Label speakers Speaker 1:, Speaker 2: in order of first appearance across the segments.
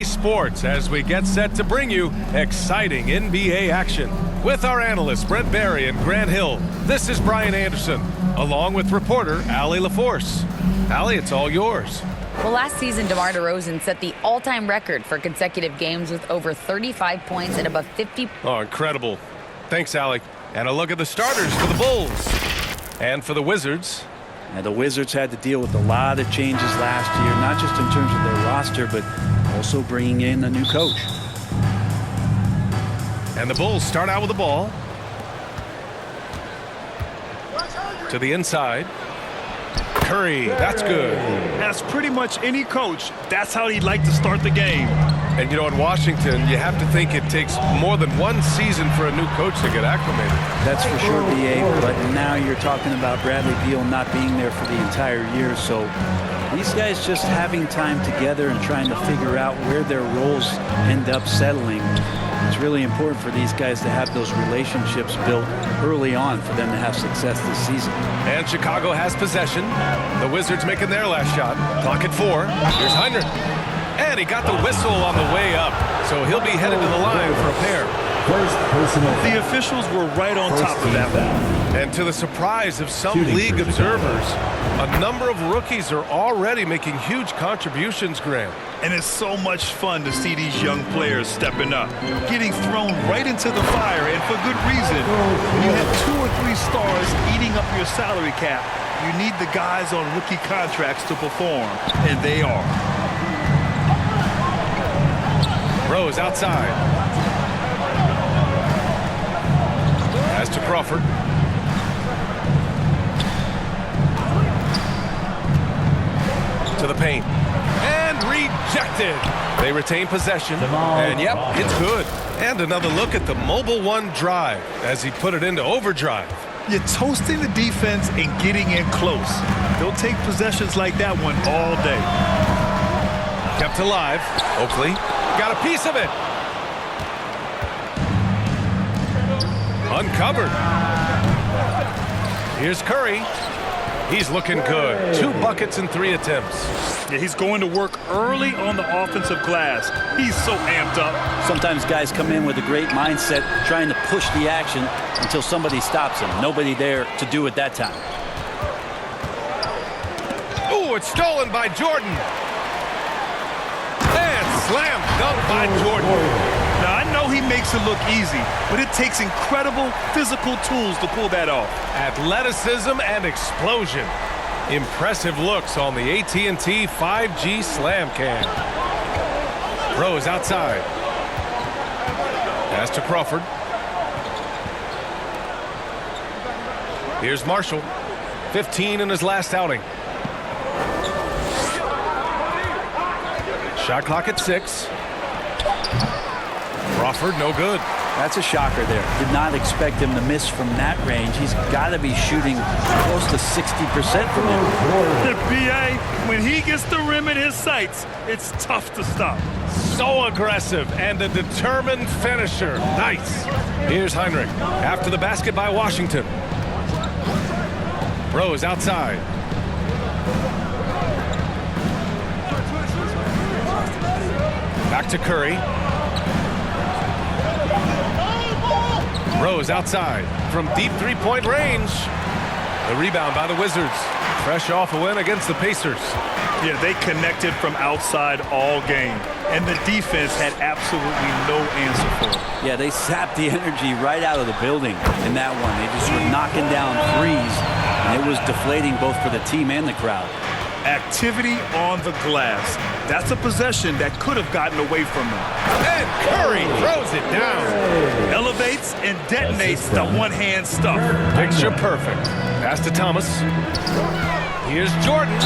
Speaker 1: Sports as we get set to bring you exciting NBA action. With our analysts Brent Barry and Grant Hill, this is Brian Anderson, along with reporter Allie LaForce. Allie, it's all yours.
Speaker 2: Well, last season, DeMar DeRozan set the all-time record for consecutive games with over 35 points and above 50.
Speaker 1: Oh, incredible. Thanks, Allie. And a look at the starters for the Bulls. And for the Wizards.
Speaker 3: And the Wizards had to deal with a lot of changes last year, not just in terms of their roster, but also bringing in a new coach.
Speaker 1: And the Bulls start out with the ball. To the inside. Curry, that's good.
Speaker 4: As pretty much any coach, that's how he'd like to start the game.
Speaker 1: And, you know, in Washington, you have to think it takes more than one season for a new coach to get acclimated.
Speaker 3: That's for sure, B.A., but now you're talking about Bradley Beal not being there for the entire year, so these guys just having time together and trying to figure out where their roles end up settling. It's really important for these guys to have those relationships built early on for them to have success this season.
Speaker 1: And Chicago has possession. The Wizards making their last shot. Clock at 4. Here's Heinrich. And he got the whistle on the way up, so he'll be headed to the line for a pair.
Speaker 4: The officials were right on top of that one.
Speaker 1: And to the surprise of some league observers, a number of rookies are already making huge contributions, Graham.
Speaker 4: And it's so much fun to see these young players stepping up, getting thrown right into the fire, and for good reason. When you have 2 or 3 stars eating up your salary cap, you need the guys on rookie contracts to perform, and they are.
Speaker 1: Rose outside. Pass to Crawford. To the paint. And rejected. They retain possession. And yep, it's good. And another look at the Mobile One drive as he put it into overdrive.
Speaker 4: You're toasting the defense and getting in close. They'll take possessions like that one all day.
Speaker 1: Kept alive. Oakley got a piece of it. Uncovered. Here's Curry. He's looking good. 2 buckets and 3 attempts.
Speaker 4: Yeah, he's going to work early on the offensive glass. He's so amped up.
Speaker 3: Sometimes guys come in with a great mindset, trying to push the action until somebody stops him. Nobody there to do it that time.
Speaker 1: Ooh, it's stolen by Jordan. And slam dunk by Jordan.
Speaker 4: Now, I know he makes it look easy, but it takes incredible physical tools to pull that off.
Speaker 1: Athleticism and explosion. Impressive looks on the AT&T 5G Slam Cam. Rose outside. Pass to Crawford. Here's Marshall. 15 in his last outing. Shot clock at 6. Crawford, no good.
Speaker 3: That's a shocker there. Did not expect him to miss from that range. He's got to be shooting close to 60% from there.
Speaker 4: The BA, when he gets the rim in his sights, it's tough to stop.
Speaker 1: So aggressive and a determined finisher. Nice. Here's Heinrich after the basket by Washington. Rose outside. Back to Curry. Rose outside from deep 3-point range. The rebound by the Wizards. Fresh off a win against the Pacers.
Speaker 4: Yeah, they connected from outside all game, and the defense had absolutely no answer for it.
Speaker 3: Yeah, they sapped the energy right out of the building in that one. They just were knocking down threes, and it was deflating both for the team and the crowd.
Speaker 4: Activity on the glass. That's a possession that could have gotten away from them.
Speaker 1: And Curry throws it down.
Speaker 4: Elevates and detonates the one-hand stuff.
Speaker 1: Picture perfect. Pass to Thomas. Here's Jordan.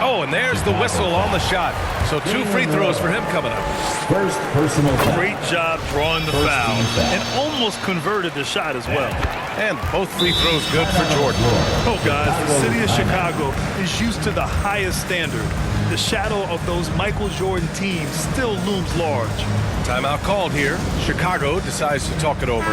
Speaker 1: Oh, and there's the whistle on the shot. So 2 free throws for him coming up.
Speaker 5: First personal foul.
Speaker 4: Great job drawing the foul. And almost converted the shot as well.
Speaker 1: And both free throws good for Jordan.
Speaker 4: Oh, guys, the city of Chicago is used to the highest standard. the shadow of those Michael Jordan teams still looms large.
Speaker 1: Timeout called here. Chicago decides to talk it over.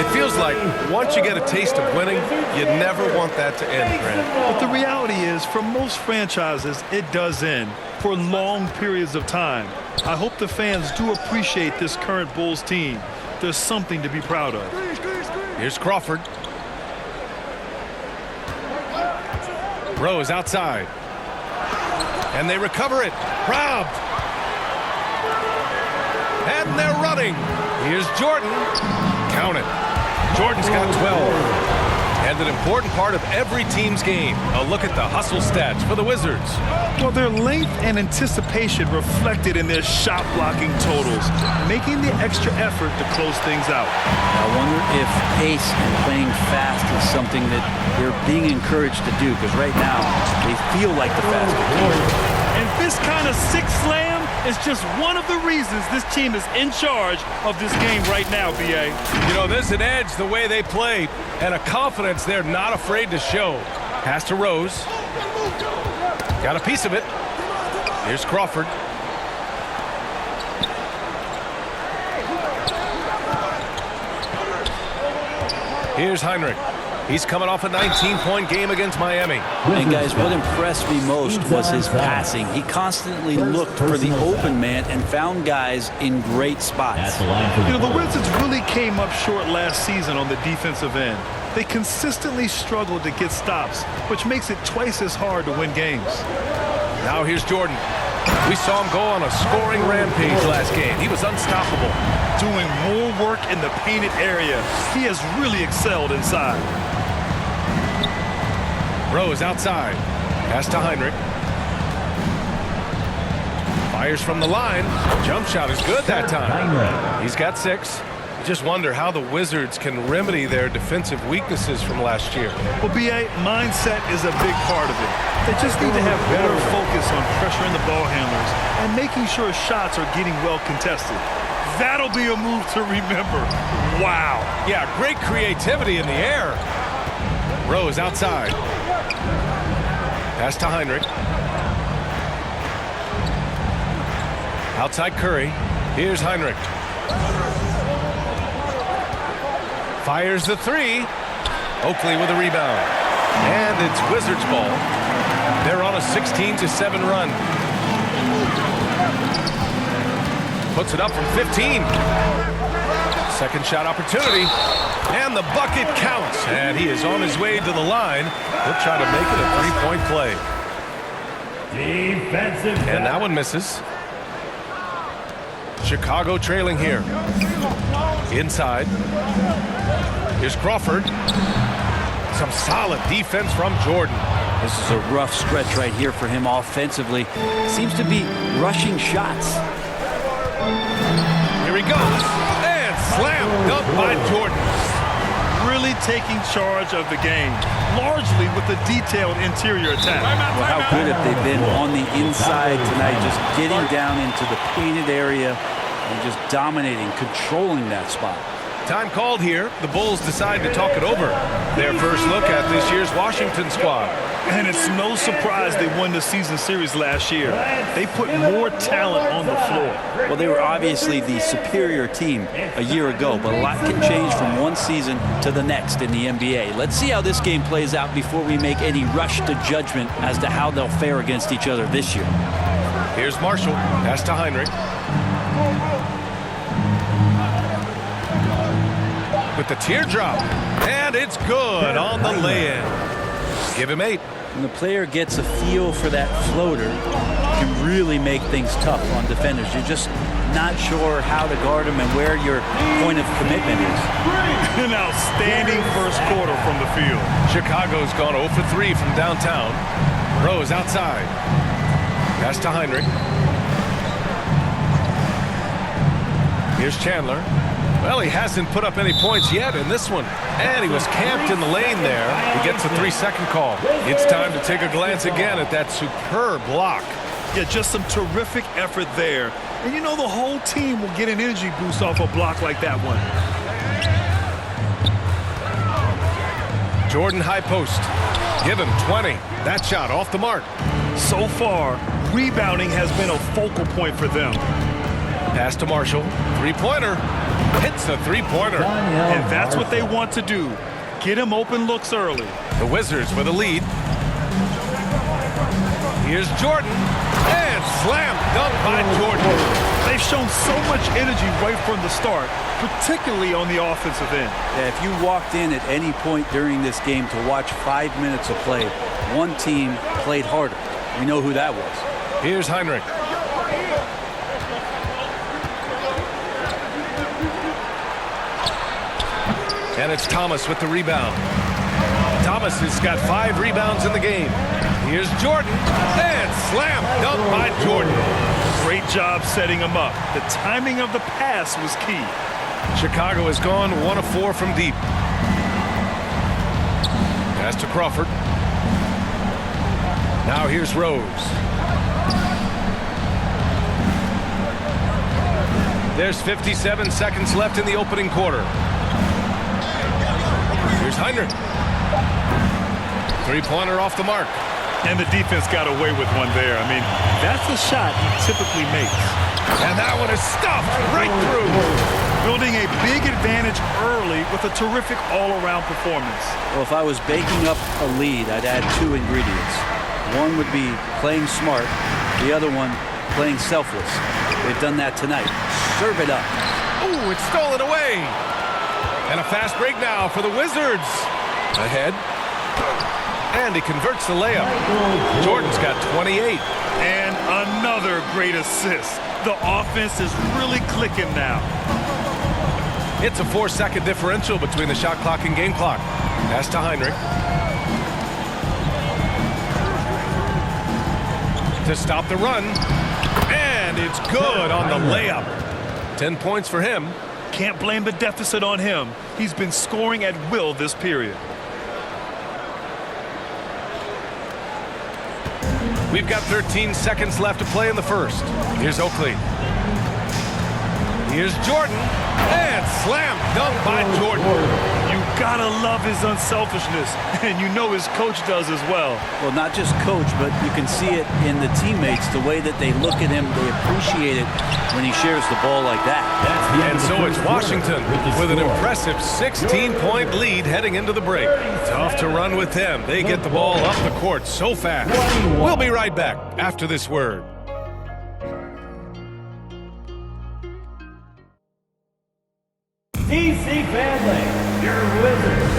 Speaker 1: It feels like once you get a taste of winning, you never want that to end, Grant.
Speaker 4: But the reality is, for most franchises, it does end for long periods of time. I hope the fans do appreciate this current Bulls team. There's something to be proud of.
Speaker 1: Here's Crawford. Rose outside. And they recover it. Robbed. And they're running. Here's Jordan. Count it. Jordan's got 12. And an important part of every team's game. A look at the hustle stats for the Wizards.
Speaker 4: Well, their length and anticipation reflected in their shot blocking totals, making the extra effort to close things out.
Speaker 3: I wonder if pace and playing fast is something that they're being encouraged to do, because right now they feel like the faster team.
Speaker 4: And this kind of six slam is just one of the reasons this team is in charge of this game right now, B.A.
Speaker 1: You know, there's an edge the way they play and a confidence they're not afraid to show. Pass to Rose. Got a piece of it. Here's Crawford. Here's Heinrich. He's coming off a 19-point game against Miami.
Speaker 3: And guys, what impressed me most was his passing. He constantly looked for the open man and found guys in great spots.
Speaker 4: You know, the Wizards really came up short last season on the defensive end. They consistently struggled to get stops, which makes it twice as hard to win games.
Speaker 1: Now here's Jordan. We saw him go on a scoring rampage last game. He was unstoppable.
Speaker 4: Doing more work in the painted area. He has really excelled inside.
Speaker 1: Rose outside. Pass to Heinrich. Fires from the line. Jump shot is good that time. He's got 6. Just wonder how the Wizards can remedy their defensive weaknesses from last year.
Speaker 4: Well, B.A., mindset is a big part of it. They just need to have better focus on pressuring the ball handlers and making sure shots are getting well contested. That'll be a move to remember. Wow.
Speaker 1: Yeah, great creativity in the air. Rose outside. Pass to Heinrich. Outside Curry. Here's Heinrich. Fires the 3. Oakley with a rebound. And it's Wizards ball. They're on a 16-7 run. Puts it up from 15. Second shot opportunity. And the bucket counts. And he is on his way to the line. He'll try to make it a 3-point play.
Speaker 5: Defensive.
Speaker 1: And that one misses. Chicago trailing here. Inside. Here's Crawford. Some solid defense from Jordan.
Speaker 3: This is a rough stretch right here for him offensively. Seems to be rushing shots.
Speaker 1: Here he goes. And slam dunk by Jordan.
Speaker 4: Really taking charge of the game, largely with a detailed interior attack.
Speaker 3: Well, how good have they been on the inside tonight, just getting down into the painted area and just dominating, controlling that spot.
Speaker 1: Time called here. The Bulls decide to talk it over. Their first look at this year's Washington squad.
Speaker 4: And it's no surprise they won the season series last year. They put more talent on the floor.
Speaker 3: Well, they were obviously the superior team a year ago, but a lot can change from one season to the next in the NBA. Let's see how this game plays out before we make any rush to judgment as to how they'll fare against each other this year.
Speaker 1: Here's Marshall. Pass to Heinrich. With the teardrop. And it's good on the lay-in. Give him 8.
Speaker 3: When the player gets a feel for that floater, it can really make things tough on defenders. You're just not sure how to guard them and where your point of commitment is.
Speaker 4: An outstanding first quarter from the field.
Speaker 1: Chicago's gone 0 for 3 from downtown. Rose outside. Pass to Heinrich. Here's Chandler. Well, he hasn't put up any points yet in this one. And he was camped in the lane there. He gets a 3-second call. It's time to take a glance again at that superb block.
Speaker 4: Yeah, just some terrific effort there. And you know the whole team will get an energy boost off a block like that one.
Speaker 1: Jordan high post. Give him 20. That shot off the mark.
Speaker 4: So far, rebounding has been a focal point for them.
Speaker 1: Pass to Marshall. Three-pointer. Hits a three-pointer.
Speaker 4: And that's what they want to do. Get him open looks early.
Speaker 1: The Wizards with a lead. Here's Jordan. And slam dunk by Jordan.
Speaker 4: They've shown so much energy right from the start, particularly on the offensive end.
Speaker 3: Yeah, if you walked in at any point during this game to watch 5 minutes of play, one team played harder. We know who that was.
Speaker 1: Here's Heinrich. And it's Thomas with the rebound. Thomas has got 5 rebounds in the game. Here's Jordan. And slam dunk by Jordan.
Speaker 4: Great job setting him up. The timing of the pass was key.
Speaker 1: Chicago has gone 1 of 4 from deep. Pass to Crawford. Now here's Rose. There's 57 seconds left in the opening quarter. Here's Heinrich. Three-pointer off the mark.
Speaker 4: And the defense got away with one there. I mean, that's the shot he typically makes.
Speaker 1: And that one is stuffed right through.
Speaker 4: Building a big advantage early with a terrific all-around performance.
Speaker 3: Well, if I was baking up a lead, I'd add 2 ingredients. One would be playing smart. The other one, playing selfless. They've done that tonight. Serve it up.
Speaker 1: Ooh, it's stolen away. And a fast break now for the Wizards. Ahead. And he converts the layup. Jordan's got 28.
Speaker 4: And another great assist. The offense is really clicking now.
Speaker 1: It's a 4-second differential between the shot clock and game clock. Pass to Heinrich. To stop the run. And it's good on the layup. 10 points for him.
Speaker 4: Can't blame the deficit on him. He's been scoring at will this period.
Speaker 1: We've got 13 seconds left to play in the first. Here's Oakley. Here's Jordan. And slam dunk by Jordan.
Speaker 4: You gotta love his unselfishness. And you know his coach does as well.
Speaker 3: Well, not just coach, but you can see it in the teammates, the way that they look at him. They appreciate it when he shares the ball like that.
Speaker 1: And so it's Washington with an impressive 16-point lead heading into the break. Tough to run with them. They get the ball up the court so fast. We'll be right back after this word.
Speaker 5: DC Family, your Wizards.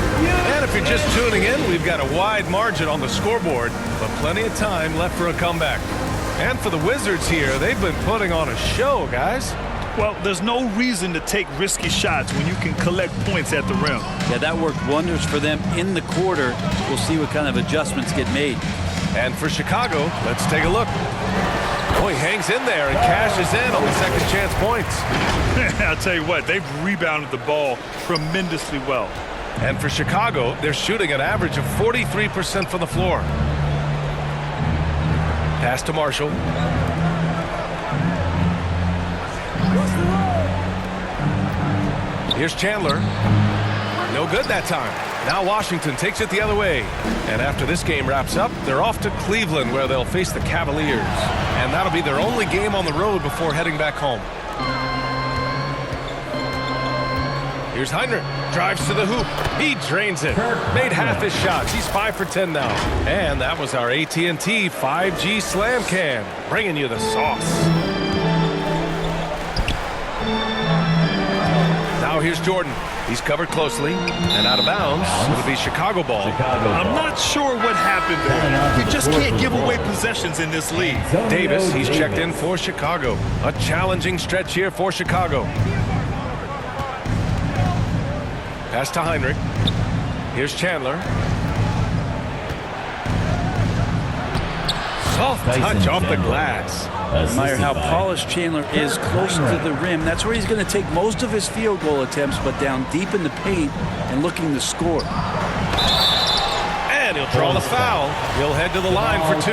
Speaker 1: And if you're just tuning in, we've got a wide margin on the scoreboard, but plenty of time left for a comeback. And for the Wizards here, they've been putting on a show, guys.
Speaker 4: Well, there's no reason to take risky shots when you can collect points at the rim.
Speaker 3: Yeah, that worked wonders for them in the quarter. We'll see what kind of adjustments get made.
Speaker 1: And for Chicago, let's take a look. Oh, he hangs in there and cashes in on the second chance points.
Speaker 4: I'll tell you what, they've rebounded the ball tremendously well.
Speaker 1: And for Chicago, they're shooting an average of 43% from the floor. Pass to Marshall. Here's Chandler. No good that time. Now Washington takes it the other way. And after this game wraps up, they're off to Cleveland where they'll face the Cavaliers. And that'll be their only game on the road before heading back home. Here's Heinrich. Drives to the hoop. He drains it. Made half his shots. He's 5 for 10 now. And that was our AT&T 5G Slam Can. Bringing you the sauce. Now here's Jordan. He's covered closely. And out of bounds. It'll be Chicago ball.
Speaker 4: I'm not sure what happened there. You just can't give away possessions in this league.
Speaker 1: Davis, he's checked in for Chicago. A challenging stretch here for Chicago. Pass to Heinrich. Here's Chandler. Soft touch off the glass.
Speaker 3: Admire how polished Chandler is close to the rim. That's where he's going to take most of his field goal attempts, but down deep in the paint and looking to score.
Speaker 1: And he'll draw the foul. He'll head to the line for 2.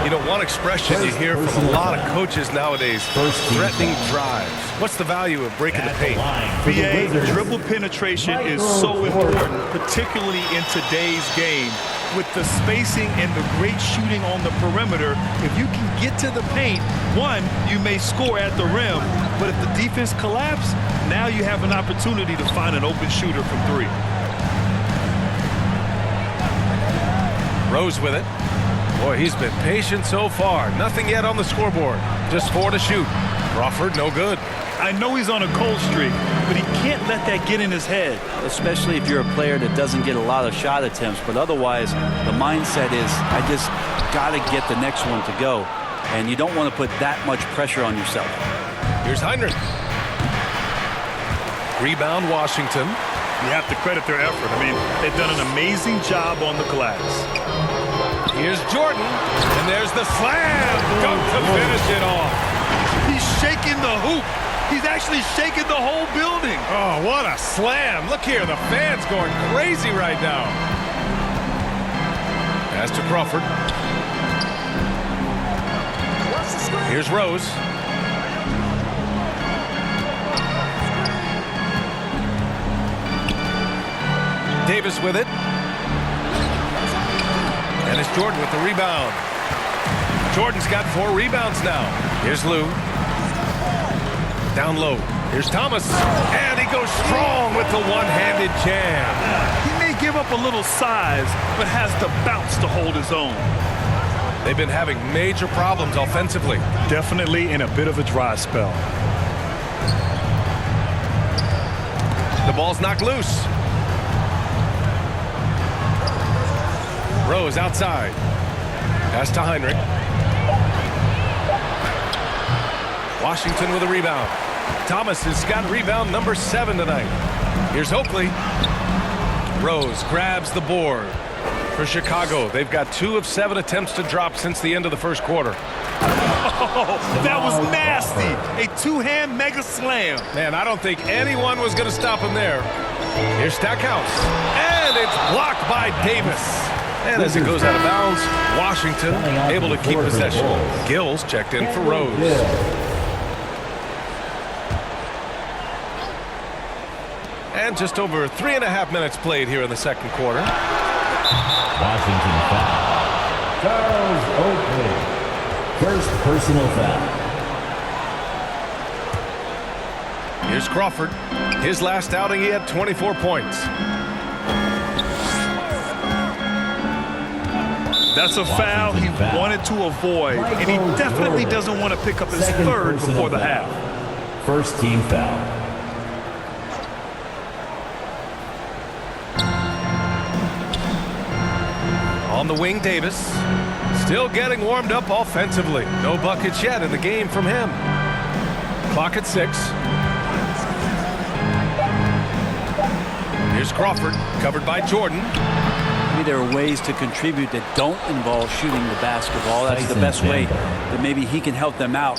Speaker 1: You know, one expression you hear from a lot of coaches nowadays, threatening drives. What's the value of breaking the paint?
Speaker 4: BA, dribble penetration is so important, particularly in today's game. with the spacing and the great shooting on the perimeter, if you can get to the paint, one, you may score at the rim, but if the defense collapses, now you have an opportunity to find an open shooter from three.
Speaker 1: Rose with it. Boy, he's been patient so far. Nothing yet on the scoreboard. Just 4 to shoot. Crawford, no good.
Speaker 4: I know he's on a cold streak, but he can't let that get in his head.
Speaker 3: Especially if you're a player that doesn't get a lot of shot attempts, but otherwise the mindset is, I just got to get the next one to go, and you don't want to put that much pressure on yourself.
Speaker 1: Here's Heinrich. Rebound, Washington.
Speaker 4: You have to credit their effort. I mean, they've done an amazing job on the glass.
Speaker 1: Here's Jordan, and there's the slam dunk to finish it off.
Speaker 4: He's shaking the hoop. He's actually shaking the whole building.
Speaker 1: Oh, what a slam. Look here, the fans going crazy right now. Pass to Crawford. Here's Rose. Davis with it. And it's Jordan with the rebound. Jordan's got 4 rebounds now. Here's Lou. Down low. Here's Thomas. And he goes strong with the one-handed jam.
Speaker 4: He may give up a little size, but has the bounce to hold his own.
Speaker 1: They've been having major problems offensively.
Speaker 4: Definitely in a bit of a dry spell.
Speaker 1: The ball's knocked loose. Rose outside. Pass to Heinrich. Washington with a rebound. Thomas has got rebound number 7 tonight. Here's Oakley. Rose grabs the board for Chicago. They've got 2 of 7 attempts to drop since the end of the first quarter.
Speaker 4: Oh, that was nasty. A 2-hand mega slam.
Speaker 1: Man, I don't think anyone was going to stop him there. Here's Stackhouse. And it's blocked by Davis. And as it goes out of bounds, Washington able to keep possession. Gills checked in for Rose. And just over 3.5 minutes played here in the second quarter.
Speaker 5: Washington foul. Charles Oakley. First personal foul.
Speaker 1: Here's Crawford. His last outing, he had 24 points.
Speaker 4: That's a foul he wanted to avoid, and he definitely doesn't want to pick up his third before the half.
Speaker 5: First team foul.
Speaker 1: On the wing, Davis. Still getting warmed up offensively. No buckets yet in the game from him. Clock at 6. Here's Crawford, covered by Jordan.
Speaker 3: Maybe there are ways to contribute that don't involve shooting the basketball. That's the best way that maybe he can help them out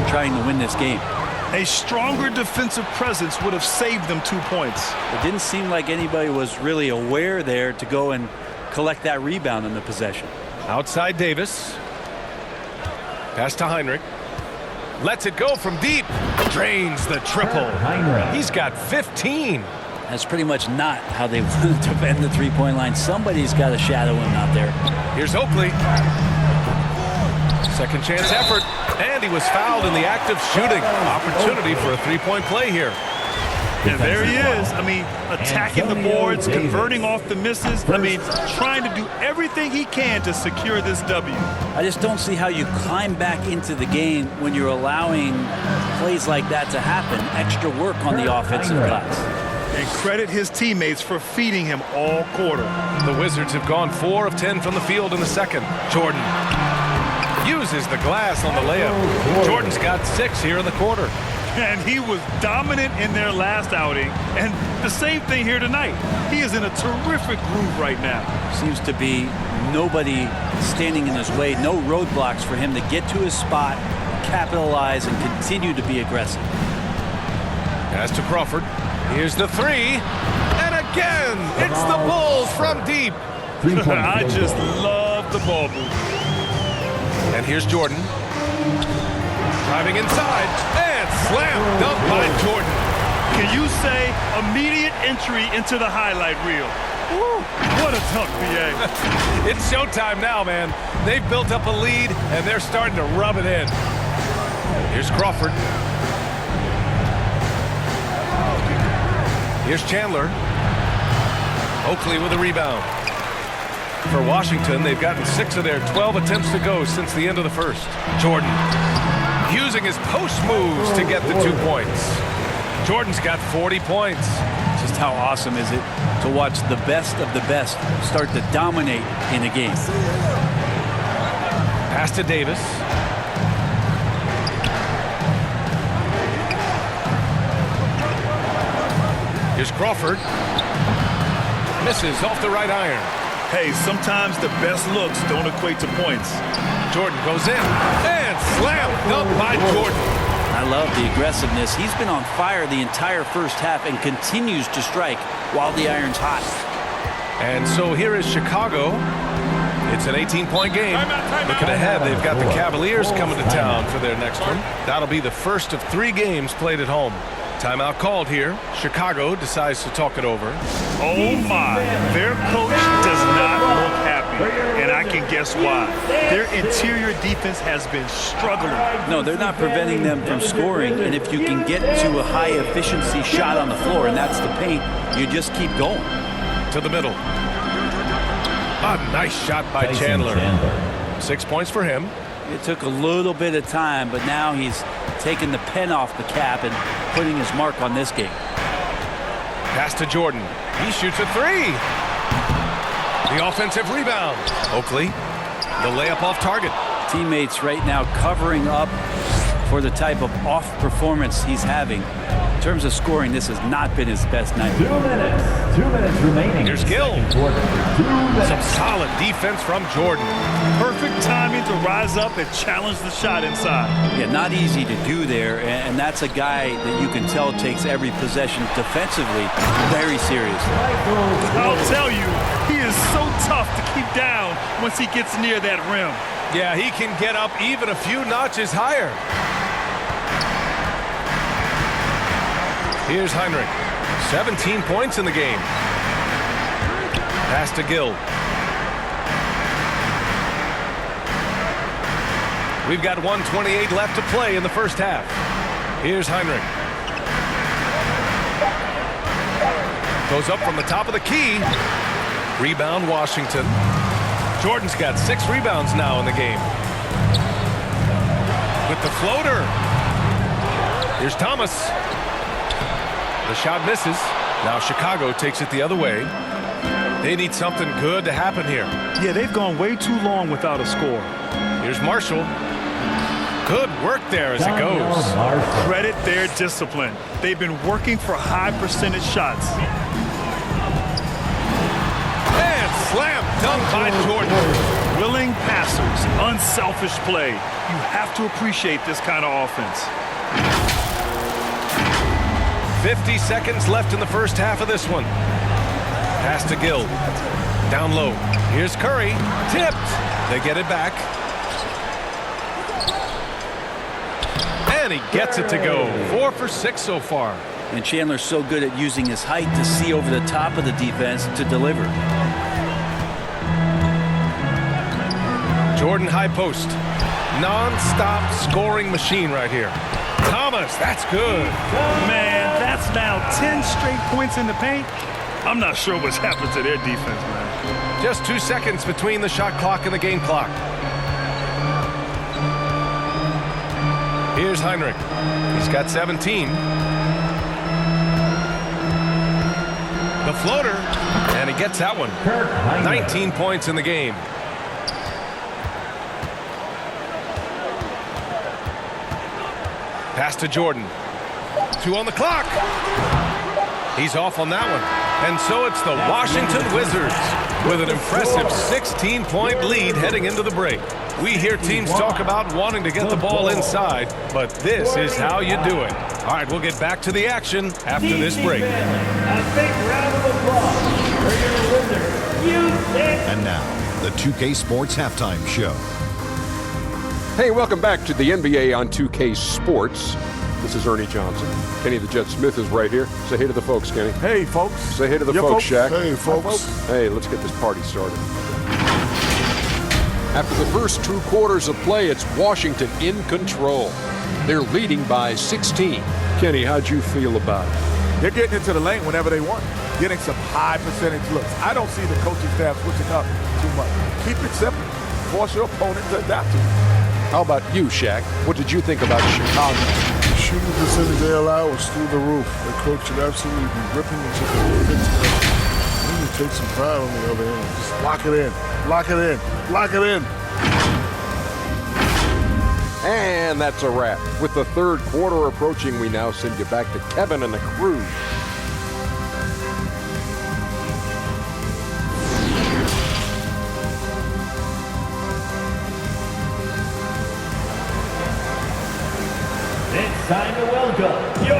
Speaker 3: trying to win this game.
Speaker 4: A stronger defensive presence would have saved them 2 points.
Speaker 3: It didn't seem like anybody was really aware there to go and collect that rebound in the possession.
Speaker 1: Outside Davis. Pass to Heinrich. Lets it go from deep. Drains the triple. He's got 15.
Speaker 3: That's pretty much not how they want to defend the three-point line. Somebody's got to shadow him out there.
Speaker 1: Here's Oakley. Second chance effort. And he was fouled in the act of shooting. Opportunity for a three-point play here.
Speaker 4: And there he is. I mean, attacking the boards, converting off the misses. I mean, trying to do everything he can to secure this W.
Speaker 3: I just don't see how you climb back into the game when you're allowing plays like that to happen. Extra work on the offensive glass.
Speaker 4: And credit his teammates for feeding him all quarter.
Speaker 1: The Wizards have gone 4 of 10 from the field in the second. Jordan uses the glass on the layup. Jordan's got 6 here in the quarter.
Speaker 4: And he was dominant in their last outing. And the same thing here tonight. He is in a terrific groove right now.
Speaker 3: Seems to be nobody standing in his way. No roadblocks for him to get to his spot, capitalize, and continue to be aggressive.
Speaker 1: Pass to Crawford. Here's the 3. And again, it's the Bulls from deep.
Speaker 4: I just love the ball move.
Speaker 1: And here's Jordan. Driving inside. And slam dunk by Jordan.
Speaker 4: Can you say immediate entry into the highlight reel? What a dunk, B.A.
Speaker 1: It's showtime now, man. They've built up a lead, and they're starting to rub it in. Here's Crawford. Here's Chandler. Oakley with a rebound. For Washington, they've gotten 6 of their 12 attempts to go since the end of the first. Jordan using his post moves to get the 2 points. Jordan's got 40 points.
Speaker 3: Just how awesome is it to watch the best of the best start to dominate in a game.
Speaker 1: Pass to Davis. Here's Crawford. Misses off the right iron.
Speaker 4: Hey, sometimes the best looks don't equate to points.
Speaker 1: Jordan goes in and slam dunk by Jordan.
Speaker 3: I love the aggressiveness. He's been on fire the entire first half and continues to strike while the iron's hot.
Speaker 1: And so here is Chicago. It's an 18-point game. Looking ahead, they've got the Cavaliers coming to town for their next one. That'll be the first of 3 games played at home. Timeout called here. Chicago decides to talk it over.
Speaker 4: Oh my, their coach does not look happy, and I can guess why. Their interior defense has been struggling.
Speaker 3: No, they're not preventing them from scoring, and if you can get to a high-efficiency shot on the floor, and that's the paint, you just keep going.
Speaker 1: To the middle. A nice shot by Chandler. 6 points for him.
Speaker 3: It took a little bit of time, but now he's taking the pen off the cap and putting his mark on this game.
Speaker 1: Pass to Jordan. He shoots a 3. The offensive rebound. Oakley, the layup off target.
Speaker 3: Teammates right now covering up for the type of off performance he's having. In terms of scoring, this has not been his best night.
Speaker 5: 2 minutes. 2 minutes remaining.
Speaker 1: Here's Gill. Some solid defense from Jordan.
Speaker 4: Perfect timing to rise up and challenge the shot inside.
Speaker 3: Yeah, not easy to do there, and that's a guy that you can tell takes every possession defensively very seriously.
Speaker 4: I'll tell you, he is so tough to keep down once he gets near that rim.
Speaker 1: Yeah, he can get up even a few notches higher. Here's Heinrich. 17 points in the game. Pass to Gill. We've got 1:28 left to play in the first half. Here's Heinrich. Goes up from the top of the key. Rebound Washington. Jordan's got 6 rebounds now in the game. With the floater. Here's Thomas. The shot misses. Now Chicago takes it the other way. They need something good to happen here.
Speaker 4: Yeah, they've gone way too long without a score.
Speaker 1: Here's Marshall. Good work there as it goes.
Speaker 4: Credit their discipline. They've been working for high percentage shots.
Speaker 1: And slam dunk by Jordan.
Speaker 4: Willing passers, unselfish play. You have to appreciate this kind of offense.
Speaker 1: 50 seconds left in the first half of this one. Pass to Gill. Down low. Here's Curry. Tipped. They get it back. And he gets it to go. 4 for 6 so far.
Speaker 3: And Chandler's so good at using his height to see over the top of the defense to deliver.
Speaker 1: Jordan high post. Non-stop scoring machine right here. Thomas, that's good.
Speaker 4: Man, that's now 10 straight points in the paint. I'm not sure what's happened to their defense, man.
Speaker 1: Just 2 seconds between the shot clock and the game clock. Here's Heinrich. He's got 17. The floater, and he gets that one. 19 points in the game. Pass to Jordan. 2 on the clock. He's off on that one. And so it's the Washington Wizards with an impressive 16-point lead heading into the break. We hear teams talk about wanting to get the ball inside, but this is how you do it. All right, we'll get back to the action after this break.
Speaker 5: A big round of applause for your Wizards.
Speaker 6: And now, the 2K Sports Halftime Show.
Speaker 7: Hey, welcome back to the NBA on 2K Sports. This is Ernie Johnson. Kenny the Jet Smith is right here. Say hey to the folks, Kenny.
Speaker 8: Hey, folks.
Speaker 7: Say hey to the folks, Shaq.
Speaker 6: Hey, folks.
Speaker 7: Hey, let's get this party started. After the first 2 quarters of play, it's Washington in control. They're leading by 16. Kenny, how'd you feel about it?
Speaker 8: They're getting into the lane whenever they want, getting some high percentage looks. I don't see the coaching staff switching up too much. Keep it simple. Force your opponent to adapt to it.
Speaker 7: How about you, Shaq? What did you think about Chicago?
Speaker 6: The shooting percentage they allow was through the roof. The coach should absolutely be ripping and taking We need to take some pride on the other end. Just lock it in. Lock it in. Lock it in.
Speaker 7: And that's a wrap. With the third quarter approaching, we now send you back to Kevin and the crew.
Speaker 5: It's time to welcome your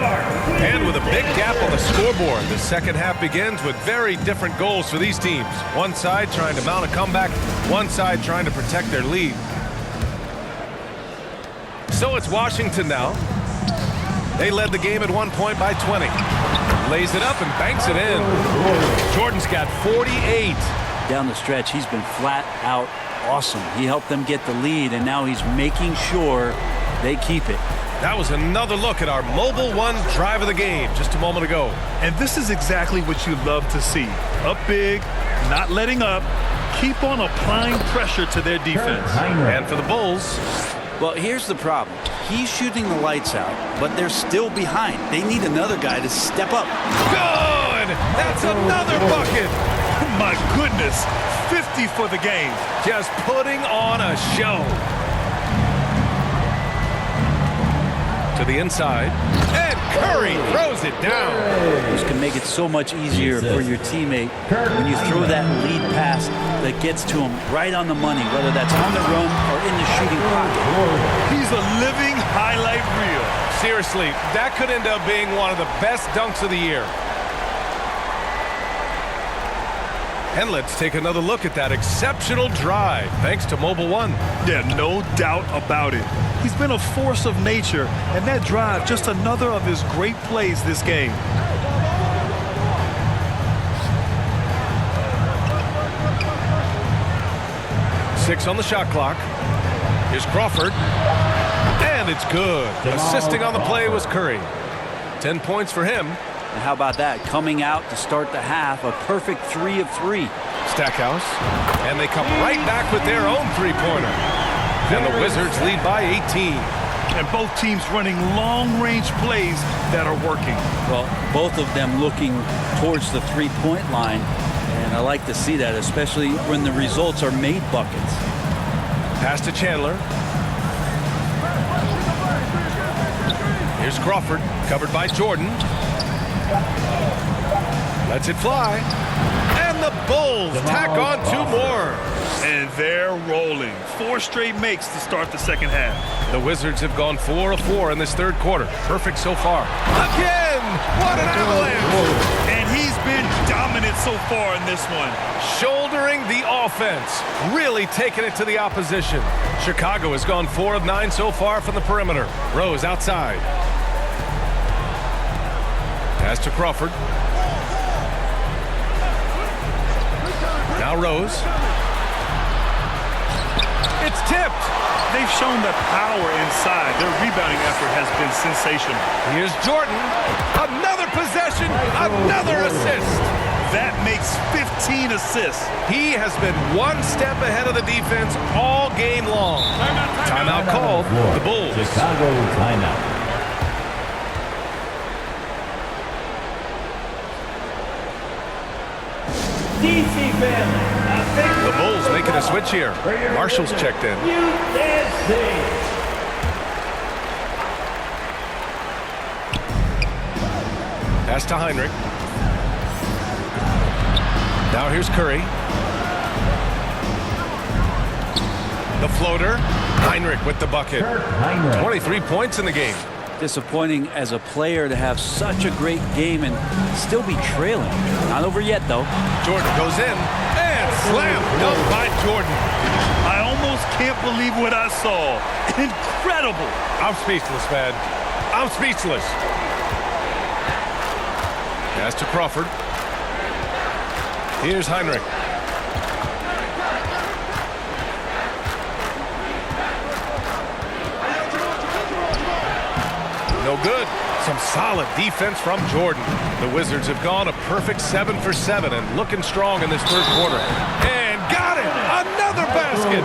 Speaker 1: And with a big gap on the scoreboard, the second half begins with very different goals for these teams. One side trying to mount a comeback, one side trying to protect their lead. So it's Washington now. They led the game at 1 point by 20. Lays it up and banks it in. Jordan's got 48.
Speaker 3: Down the stretch, he's been flat out awesome. He helped them get the lead, and now he's making sure they keep it.
Speaker 1: That was another look at our Mobile One drive of the game just a moment ago.
Speaker 4: And this is exactly what you love to see. Up big, not letting up, keep on applying pressure to their defense.
Speaker 1: And for the Bulls,
Speaker 3: Well, here's the problem. He's shooting the lights out, but they're still behind. They need another guy to step up.
Speaker 1: good! That's another bucket!
Speaker 4: My goodness, 50 for the game.
Speaker 1: Just putting on a show. To the inside, and Curry throws it down.
Speaker 3: This can make it so much easier for your teammate when you throw that lead pass that gets to him right on the money, whether that's on the run or in the shooting pocket.
Speaker 4: He's a living highlight reel.
Speaker 1: Seriously, that could end up being one of the best dunks of the year. And let's take another look at that exceptional drive, thanks to Mobile One.
Speaker 4: Yeah, no doubt about it. He's been a force of nature, and that drive, just another of his great plays this game.
Speaker 1: Six on the shot clock. Here's Crawford. And it's good. Assisting on the play was Curry. 10 points for him.
Speaker 3: And how about that? Coming out to start the half, a perfect 3 of 3.
Speaker 1: Stackhouse. And they come right back with their own three-pointer. And the Wizards lead by 18.
Speaker 4: And both teams running long-range plays that are working.
Speaker 3: Well, both of them looking towards the three-point line. And I like to see that, especially when the results are made buckets.
Speaker 1: Pass to Chandler. Here's Crawford, covered by Jordan. Lets it fly. And the Bulls tack on 2 more.
Speaker 4: And they're rolling. 4 straight makes to start the second half.
Speaker 1: The Wizards have gone 4 of 4 in this third quarter. Perfect so far. Again! What an avalanche!
Speaker 4: And he's been dominant so far in this one.
Speaker 1: Shouldering the offense. Really taking it to the opposition. Chicago has gone 4 of 9 so far from the perimeter. Rose outside. Pass to Crawford. Now Rose. It's tipped.
Speaker 4: They've shown the power inside. Their rebounding effort has been sensational.
Speaker 1: Here's Jordan. Another possession. Another assist.
Speaker 4: That makes 15 assists.
Speaker 1: He has been one step ahead of the defense all game long. Timeout called. The Bulls.
Speaker 5: Chicago timeout. DC family.
Speaker 1: The Bulls making a switch here. Marshall's checked in. Pass to Heinrich. Now here's Curry. The floater. Heinrich with the bucket. 23 points in the game.
Speaker 3: Disappointing as a player to have such a great game and still be trailing. Not over yet, though.
Speaker 1: Jordan goes in and slam dunk by Jordan.
Speaker 4: I almost can't believe what I saw. Incredible.
Speaker 1: I'm speechless, man. I'm speechless. Pass to Crawford. Here's Heinrich. No good. Some solid defense from Jordan. The Wizards have gone a perfect 7 for 7 and looking strong in this third quarter. And got it! Another basket!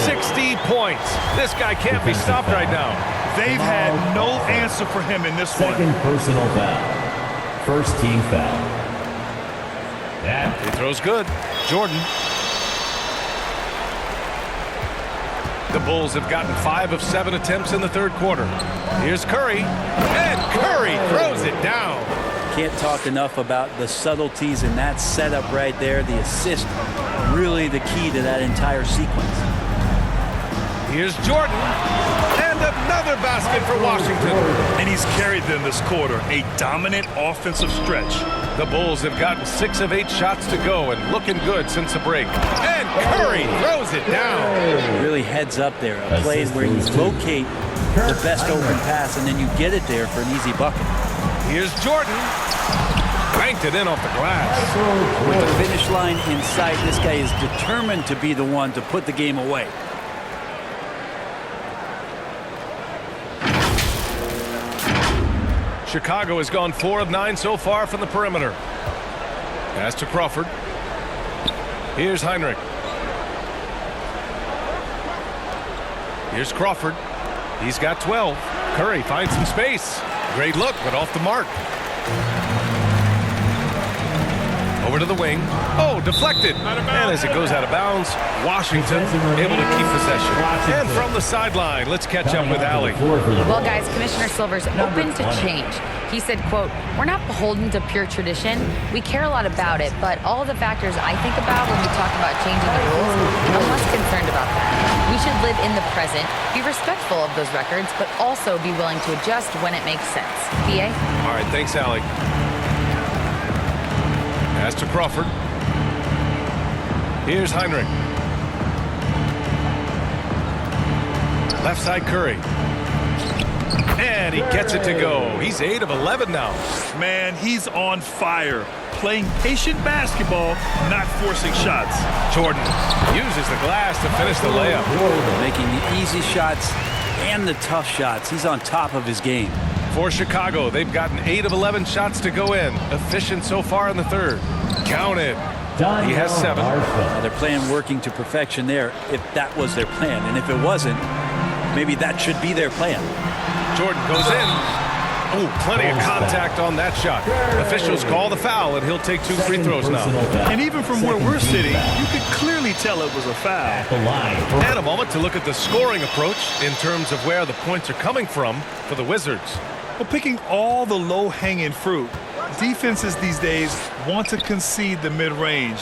Speaker 1: 60 points. This guy can't be stopped right now.
Speaker 4: They've had no answer for him in this one.
Speaker 5: Second personal foul. First team foul.
Speaker 1: He throws good. Jordan. The Bulls have gotten 5 of 7 attempts in the third quarter. Here's Curry. And Curry throws it down.
Speaker 3: Can't talk enough about the subtleties in that setup right there. The assist, really the key to that entire sequence.
Speaker 1: Here's Jordan. And another basket for Washington.
Speaker 4: And he's carried them this quarter. A dominant offensive stretch.
Speaker 1: The Bulls have gotten 6 of 8 shots to go and looking good since the break. And Curry throws it down.
Speaker 3: Really heads up there. A play where you locate the best open pass and then you get it there for an easy bucket.
Speaker 1: Here's Jordan. Banked it in off the glass.
Speaker 3: With the finish line in sight, this guy is determined to be the one to put the game away.
Speaker 1: Chicago has gone 4 of 9 so far from the perimeter. Pass to Crawford. Here's Heinrich. Here's Crawford. He's got 12. Curry finds some space. Great look, but off the mark. Over to the wing. Oh, deflected. And as it goes out of bounds, Washington able to keep possession. And from the sideline, let's catch up with Allie.
Speaker 2: Well, guys, Commissioner Silver's open to change. He said, quote, "We're not beholden to pure tradition. We care a lot about it, but all the factors I think about when we talk about changing the rules, I'm less concerned about that. We should live in the present, be respectful of those records, but also be willing to adjust when it makes sense." BA?
Speaker 1: All right, thanks, Allie. Pass to Crawford. Here's Heinrich. Left side Curry. And he gets it to go. He's 8 of 11 now.
Speaker 4: Man, he's on fire. Playing patient basketball, not forcing shots.
Speaker 1: Jordan uses the glass to finish the layup.
Speaker 3: Making the easy shots and the tough shots. He's on top of his game.
Speaker 1: For Chicago, they've gotten 8 of 11 shots to go in. Efficient so far in the third. Counted. He has 7.
Speaker 3: Now they're playing working to perfection there, if that was their plan. And if it wasn't, maybe that should be their plan.
Speaker 1: Jordan goes in. Oh, plenty of contact on that shot. Officials call the foul, and he'll take 2 free throws now.
Speaker 4: And even from where we're sitting, you could clearly tell it was a foul.
Speaker 1: And a moment to look at the scoring approach in terms of where the points are coming from for the Wizards.
Speaker 4: Well, picking all the low-hanging fruit, defenses these days want to concede the mid-range,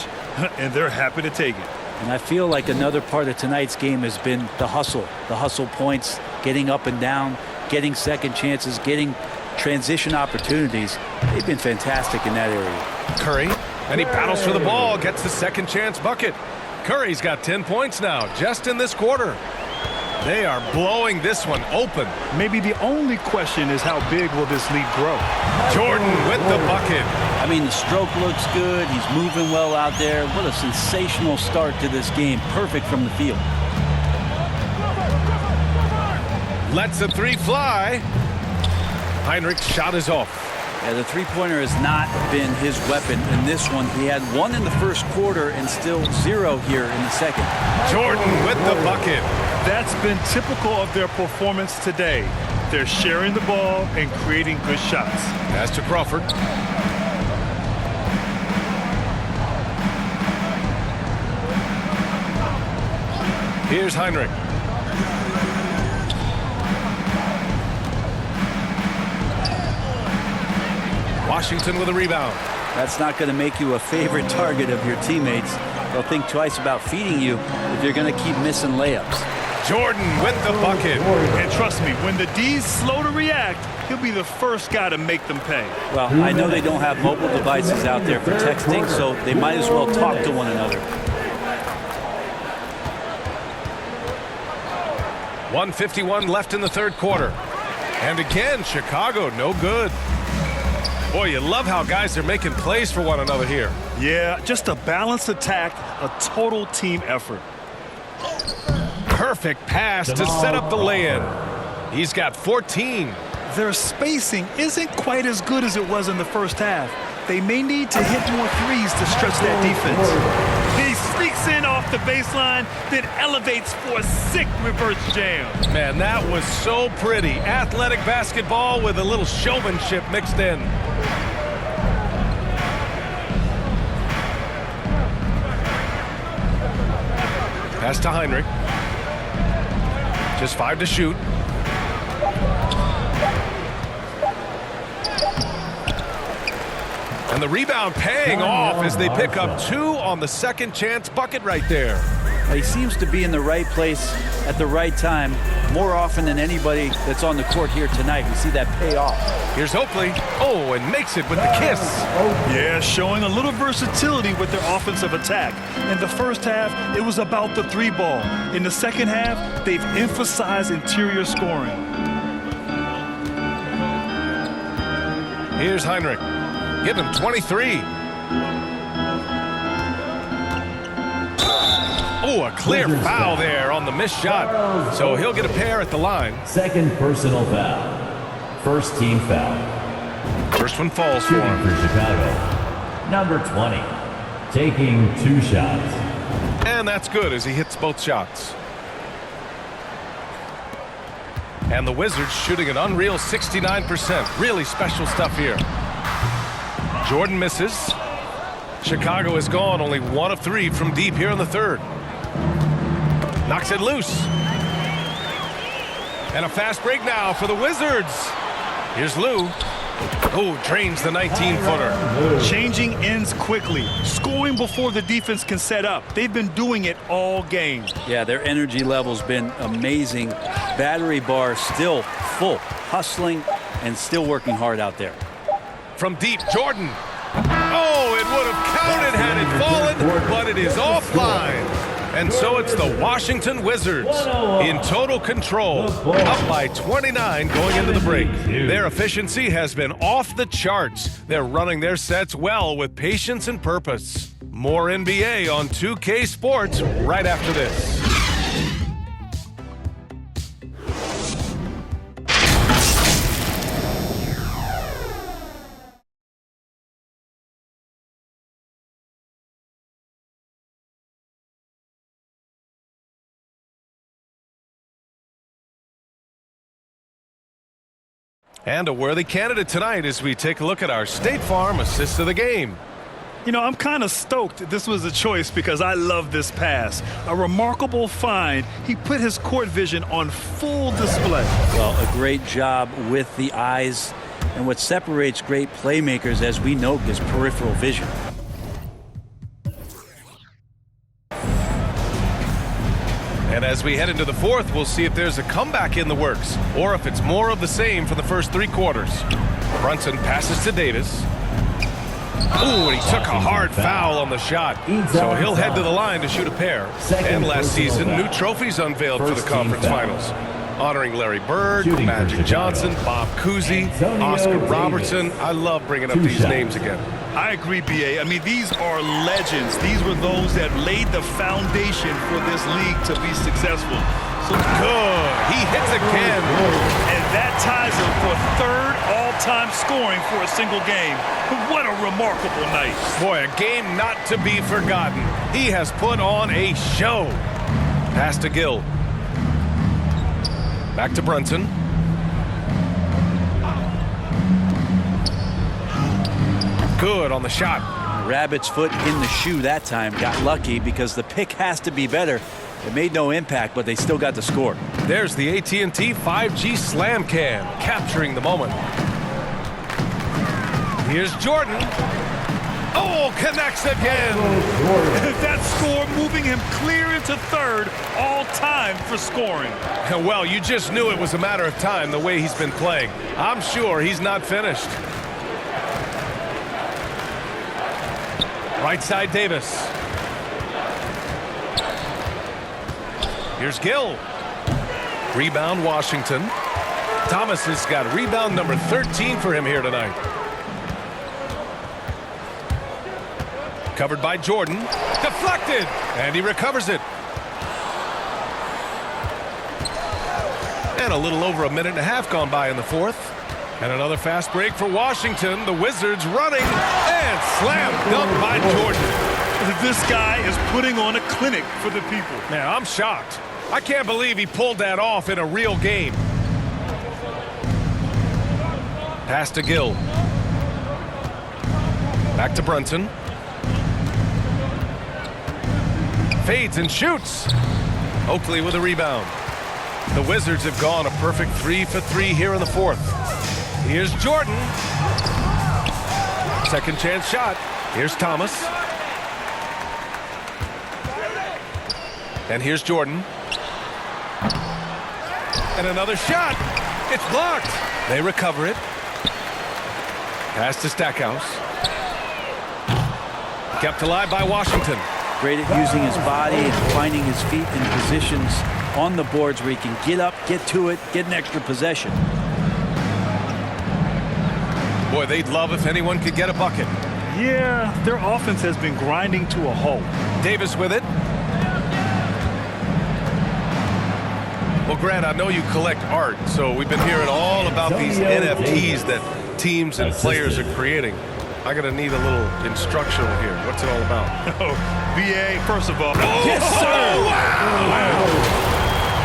Speaker 4: and they're happy to take it.
Speaker 3: And I feel like another part of tonight's game has been the hustle points, getting up and down, getting second chances, getting transition opportunities. They've been fantastic in that area.
Speaker 1: Curry, and he battles for the ball, gets the second chance bucket. Curry's got 10 points now, just in this quarter. They are blowing this one open.
Speaker 4: Maybe the only question is how big will this lead grow?
Speaker 1: Jordan with the bucket.
Speaker 3: I mean, the stroke looks good. He's moving well out there. What a sensational start to this game. Perfect from the field.
Speaker 1: Lets the 3 fly. Heinrich's shot is off.
Speaker 3: Yeah, the three-pointer has not been his weapon in this one. He had 1 in the first quarter and still 0 here in the second.
Speaker 1: Jordan with the bucket.
Speaker 4: That's been typical of their performance today. They're sharing the ball and creating good shots.
Speaker 1: Pass to Crawford. Here's Heinrich. Washington with a rebound.
Speaker 3: That's not going to make you a favorite target of your teammates. They'll think twice about feeding you if you're going to keep missing layups.
Speaker 1: Jordan with the bucket.
Speaker 4: And trust me, when the D's slow to react, he'll be the first guy to make them pay.
Speaker 3: Well, I know they don't have mobile devices out there for texting, so they might as well talk to one another.
Speaker 1: 1:51 left in the third quarter. And again, Chicago, no good. Boy, you love how guys are making plays for one another here.
Speaker 4: Yeah, just a balanced attack, a total team effort.
Speaker 1: Perfect pass to set up the lay-in. He's got 14.
Speaker 4: Their spacing isn't quite as good as it was in the first half. They may need to hit more threes to stretch that defense. He sneaks in off the baseline, then elevates for a sick reverse jam.
Speaker 1: Man, that was so pretty. Athletic basketball with a little showmanship mixed in. Pass to Heinrich. Just 5 to shoot. And the rebound paying off as they pick up 2 on the second chance bucket right there.
Speaker 3: He seems to be in the right place at the right time more often than anybody that's on the court here tonight. We see that pay off.
Speaker 1: Here's Oakley. Oh, and makes it with the kiss.
Speaker 4: Yeah, showing a little versatility with their offensive attack. In the first half, it was about the 3 ball. In the second half, they've emphasized interior scoring.
Speaker 1: Here's Heinrich. Give him 23. Oh, a clear foul there on the missed shot. So he'll get a pair at the line.
Speaker 5: Second personal foul. First team foul.
Speaker 1: First one falls for
Speaker 5: Shooting
Speaker 1: him.
Speaker 5: for Chicago. Number 20. Taking 2 shots.
Speaker 1: And that's good as he hits both shots. And the Wizards shooting an unreal 69%. Really special stuff here. Jordan misses. Chicago is gone, only 1 of 3 from deep here in the third. Knocks it loose. And a fast break now for the Wizards. Here's Lou. Oh, drains the 19-footer.
Speaker 4: Changing ends quickly, scoring before the defense can set up. They've been doing it all game.
Speaker 3: Yeah, their energy level's been amazing. Battery bar still full, hustling and still working hard out there.
Speaker 1: From deep, Jordan. Oh, it would have counted had it fallen, but it is offline. And so it's the Washington Wizards in total control, up by 29 going into the break. Their efficiency has been off the charts. They're running their sets well with patience and purpose. More NBA on 2K Sports right after this. And a worthy candidate tonight as we take a look at our State Farm assist of the game.
Speaker 4: You know, I'm kind of stoked this was a choice because I love this pass. A remarkable find. He put his court vision on full display.
Speaker 3: Well, a great job with the eyes. And what separates great playmakers, as we know, is peripheral vision.
Speaker 1: And as we head into the fourth, we'll see if there's a comeback in the works or if it's more of the same for the first 3 quarters. Brunson passes to Davis. Ooh, and he took a hard foul on the shot. So he'll head to the line to shoot a pair. And last season, new trophies unveiled for the conference finals. Honoring Larry Bird, Magic Johnson, Bob Cousy, Oscar Robertson. I love bringing up these names again.
Speaker 4: I agree, B.A. I mean, these are legends. These were those that laid the foundation for this league to be successful. So
Speaker 1: good. He hits again.
Speaker 4: And that ties him for 3rd all-time scoring for a single game. What a remarkable night.
Speaker 1: Boy, a game not to be forgotten. He has put on a show. Pass to Gill. Back to Brunson. Good on the shot.
Speaker 3: Rabbit's foot in the shoe that time. Got lucky because the pick has to be better. It made no impact, but they still got the score.
Speaker 1: There's the AT&T 5G Slam Cam, capturing the moment. Here's Jordan. Oh, connects again.
Speaker 4: That score moving him clear into 3rd all-time for scoring.
Speaker 1: Well, you just knew it was a matter of time the way he's been playing. I'm sure he's not finished. Right side, Davis. Here's Gill. Rebound, Washington. Thomas has got rebound number 13 for him here tonight. Covered by Jordan. Deflected. And he recovers it. And a little over a minute and a half gone by in the fourth. And another fast break for Washington. The Wizards running and slam dunk by Jordan.
Speaker 4: This guy is putting on a clinic for the people.
Speaker 1: Man, I'm shocked. I can't believe he pulled that off in a real game. Pass to Gill. Back to Brunson. Fades and shoots. Oakley with a rebound. The Wizards have gone a perfect 3 for 3 here in the fourth. Here's Jordan. Second chance shot. Here's Thomas. And here's Jordan. And another shot. It's blocked. They recover it. Pass to Stackhouse. Kept alive by Washington.
Speaker 3: Great at using his body and finding his feet in positions on the boards where he can get up, get to it, get an extra possession.
Speaker 1: Boy, they'd love if anyone could get a bucket.
Speaker 4: Yeah, their offense has been grinding to a halt.
Speaker 1: Davis with it. Well, Grant, I know you collect art, so we've been hearing all about these NFTs that teams and players are creating. I'm going to need a little instructional here. What's it all about?
Speaker 4: Oh, BA, first of all.
Speaker 3: Yes, sir!
Speaker 1: Wow!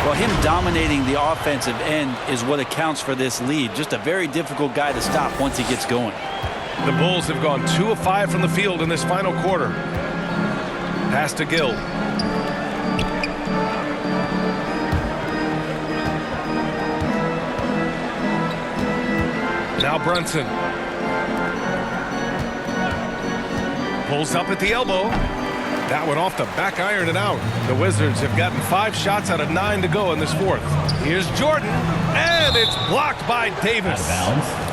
Speaker 3: Well, him dominating the offensive end is what accounts for this lead. Just a very difficult guy to stop once he gets going.
Speaker 1: The Bulls have gone 2 of 5 from the field in this final quarter. Pass to Gill. Now Brunson. Pulls up at the elbow. That one off the back iron and out. The Wizards have gotten 5 shots out of 9 to go in this fourth. Here's Jordan. And it's blocked by Davis.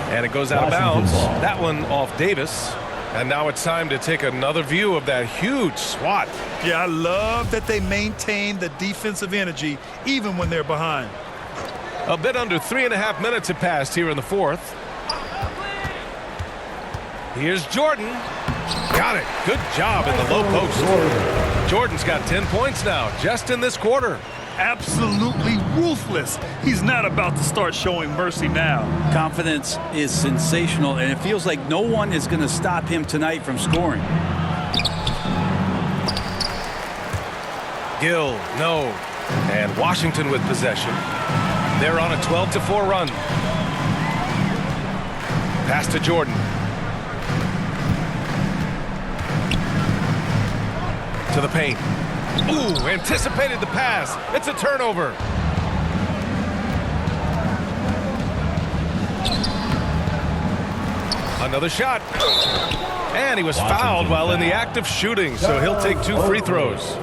Speaker 1: And it goes out of bounds. That one off Davis. And now it's time to take another view of that huge swat.
Speaker 4: Yeah, I love that they maintain the defensive energy even when they're behind.
Speaker 1: A bit under 3.5 minutes have passed here in the fourth. Here's Jordan. Got it. Good job in the low post. Jordan's got 10 points now, just in this quarter.
Speaker 4: Absolutely ruthless. He's not about to start showing mercy now.
Speaker 3: Confidence is sensational, and it feels like no one is going to stop him tonight from scoring.
Speaker 1: Gill, no. And Washington with possession. They're on a 12-4 run. Pass to Jordan. To the paint. Ooh, anticipated the pass. It's a turnover. Another shot. And he was fouled while in the act of shooting, so he'll take 2 free throws.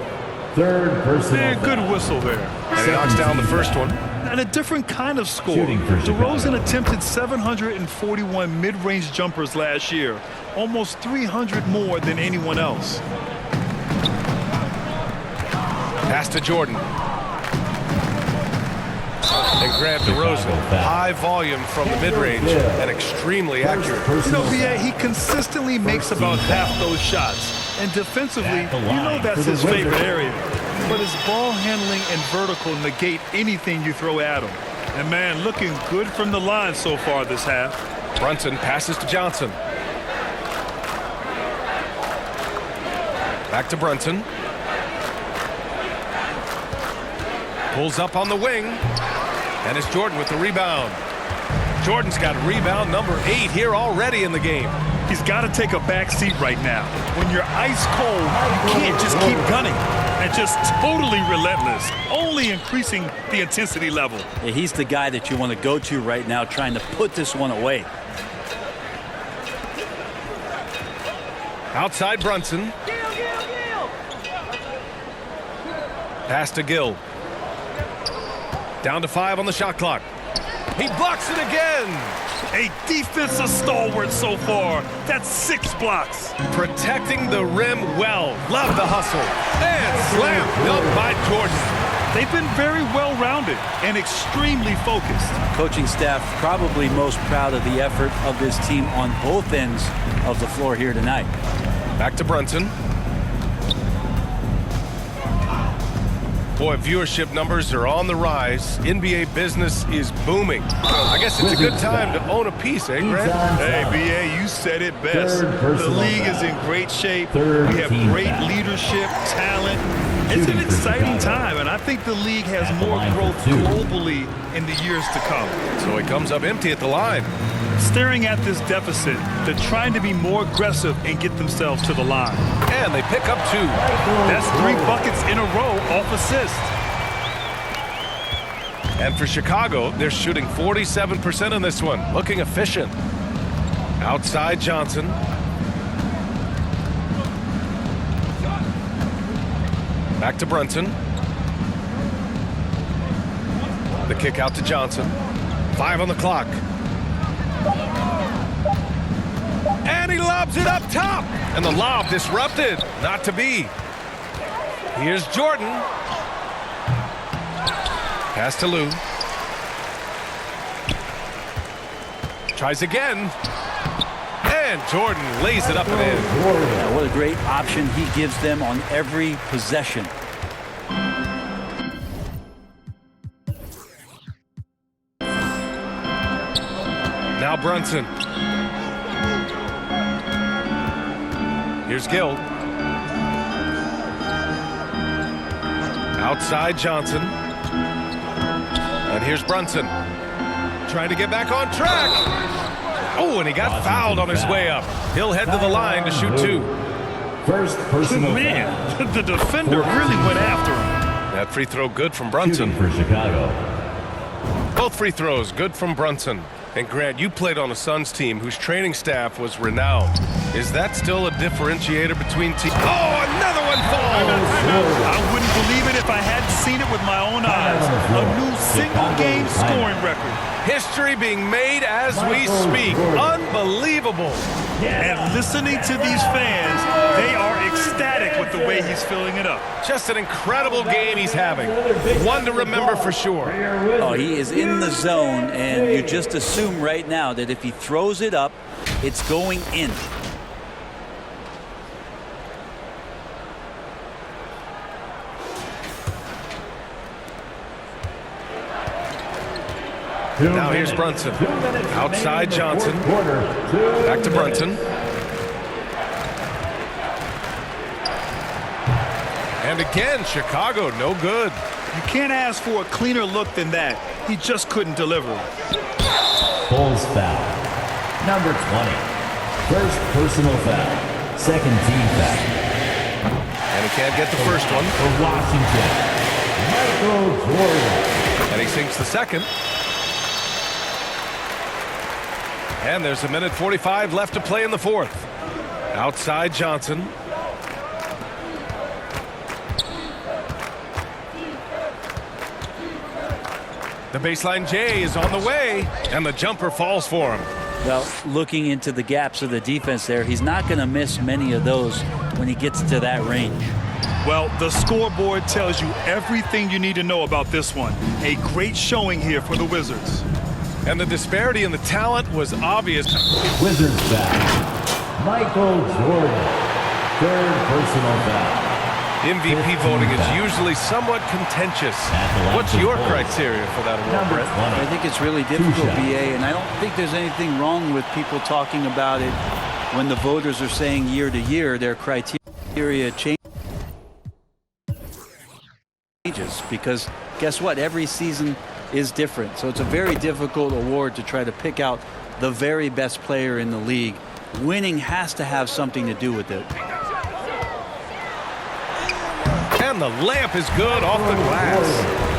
Speaker 5: Third personal
Speaker 4: Good whistle there.
Speaker 1: And he knocks down the first one.
Speaker 4: And a different kind of score.
Speaker 5: Shooting for
Speaker 4: DeRozan
Speaker 5: Chicago.
Speaker 4: attempted 741 mid-range jumpers last year, almost 300 more than anyone else.
Speaker 1: Pass to Jordan. And Grant DeRozan, high volume from the mid-range and extremely accurate.
Speaker 4: You know, BA, he consistently makes about half those shots. And defensively, you know that's his favorite area. But his ball handling and vertical negate anything you throw at him. And, man, looking good from the line so far this half.
Speaker 1: Brunson passes to Johnson. Back to Brunson. Pulls up on the wing. And it's Jordan with the rebound. Jordan's got rebound number 8 here already in the game.
Speaker 4: He's got to take a back seat right now. When you're ice cold, you can't just keep gunning. And just totally relentless, only increasing the intensity level.
Speaker 3: Yeah, he's the guy that you want to go to right now, trying to put this one away.
Speaker 1: Outside Brunson. Pass to Gill. Down to 5 on the shot clock. He blocks it again.
Speaker 4: A defensive stalwart so far. That's 6 blocks.
Speaker 1: Protecting the rim well. Love the hustle. And slam dunk by Jordan.
Speaker 4: They've been very well-rounded and extremely focused.
Speaker 3: Coaching staff probably most proud of the effort of this team on both ends of the floor here tonight.
Speaker 1: Back to Brunson. Boy, viewership numbers are on the rise. NBA business is booming. I guess it's a good time to own a piece, eh, Grant?
Speaker 4: Hey, B.A., you said it best. The league is in great shape. We have great leadership, talent. It's an exciting time, and I think the league has more growth globally in the years to come.
Speaker 1: So he comes up empty at the line.
Speaker 4: Staring at this deficit, they're trying to be more aggressive and get themselves to the line.
Speaker 1: And they pick up 2.
Speaker 4: That's 3 buckets in a row off assist.
Speaker 1: And for Chicago, they're shooting 47% in this one. Looking efficient. Outside Johnson. Back to Brunson. The kick out to Johnson. 5 on the clock. And he lobs it up top. And the lob disrupted. Not to be. Here's Jordan. Pass to Lou. Tries again. And Jordan lays it up and in.
Speaker 3: Yeah, what a great option he gives them on every possession.
Speaker 1: Now Brunson. Here's Gill. Outside Johnson. And here's Brunson. Trying to get back on track. Oh, and he got fouled on his way up. He'll head to the line to shoot 2.
Speaker 5: First personal
Speaker 4: Man, the defender really went after him.
Speaker 1: That free throw good from Brunson.
Speaker 5: for Chicago.
Speaker 1: Both free throws good from Brunson. And Grant, you played on a Suns team whose training staff was renowned. Is that still a differentiator between teams? Oh, another one falls!
Speaker 4: I wouldn't believe it if I hadn't seen it with my own eyes. A new single-game scoring record.
Speaker 1: History being made as we speak. Unbelievable.
Speaker 4: And listening to these fans, they are ecstatic with the way he's filling it up.
Speaker 1: Just an incredible game he's having. One to remember for sure.
Speaker 3: Oh, he is in the zone, and you just assume right now that if he throws it up, it's going in.
Speaker 1: Now here's Brunson. Outside Johnson. Back to Brunson. And again, Chicago, no good.
Speaker 4: You can't ask for a cleaner look than that. He just couldn't deliver.
Speaker 5: Bulls foul. Number 20. First personal foul. Second team foul.
Speaker 1: And he can't get the first one.
Speaker 5: For Washington, Michael Jordan.
Speaker 1: And he sinks the second. And there's 1:45 left to play in the fourth. Outside Johnson. The baseline J is on the way, and the jumper falls for him.
Speaker 3: Well, looking into the gaps of the defense there, he's not going to miss many of those when he gets to that range.
Speaker 4: Well, the scoreboard tells you everything you need to know about this one. A great showing here for the Wizards.
Speaker 1: And the disparity in the talent was obvious.
Speaker 5: Wizards foul. Michael Jordan. Third personal foul.
Speaker 1: MVP voting is usually somewhat contentious. What's your criteria for that award, Brett?
Speaker 3: I think it's really difficult, BA, and I don't think there's anything wrong with people talking about it when the voters are saying year to year their criteria changes. Because guess what? Every season is different. So it's a very difficult award to try to pick out the very best player in the league. Winning has to have something to do with it.
Speaker 1: And the layup is good off the glass.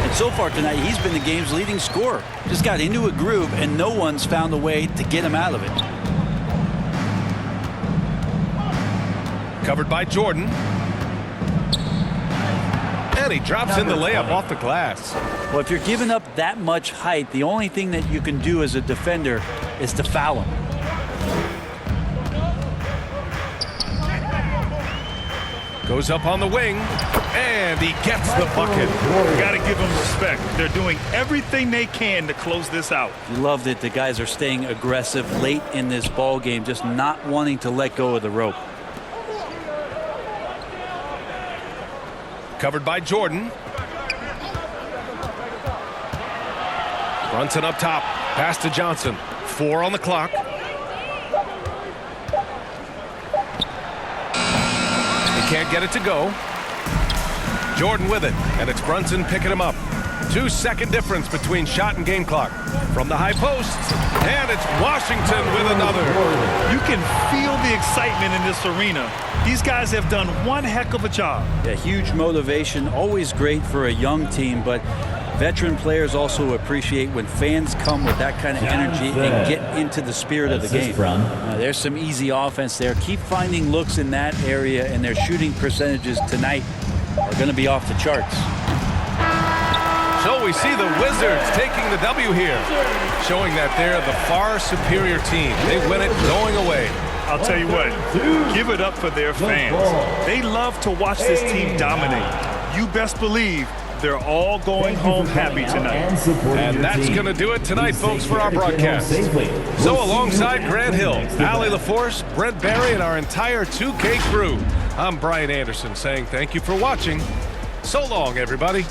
Speaker 3: And so far tonight, he's been the game's leading scorer. Just got into a groove, and no one's found a way to get him out of it.
Speaker 1: Covered by Jordan. And he drops in the layup off the glass.
Speaker 3: Well, if you're giving up that much height, the only thing that you can do as a defender is to foul him.
Speaker 1: Goes up on the wing. And he gets the bucket.
Speaker 4: Got to give them respect. They're doing everything they can to close this out.
Speaker 3: You love that the guys are staying aggressive late in this ball game, just not wanting to let go of the rope.
Speaker 1: Covered by Jordan. Brunson up top. Pass to Johnson. 4 on the clock. He can't get it to go. Jordan with it, and it's Brunson picking him up. 2-second difference between shot and game clock. From the high post, and it's Washington with another.
Speaker 4: You can feel the excitement in this arena. These guys have done one heck of a job.
Speaker 3: Yeah, huge motivation, always great for a young team, but veteran players also appreciate when fans come with that kind of energy and get into the spirit of the game. There's some easy offense there. Keep finding looks in that area, and their shooting percentages tonight are going to be off the charts.
Speaker 1: So we see the Wizards taking the W here, showing that they're the far superior team. They win it going away.
Speaker 4: I'll tell you what, give it up for their fans. They love to watch this team dominate. You best believe they're all going home happy tonight.
Speaker 1: And that's going to do it tonight, folks, for our broadcast. So alongside Grant Hill, Allie LaForce, Brent Barry, and our entire 2K crew, I'm Brian Anderson saying thank you for watching. So long, everybody.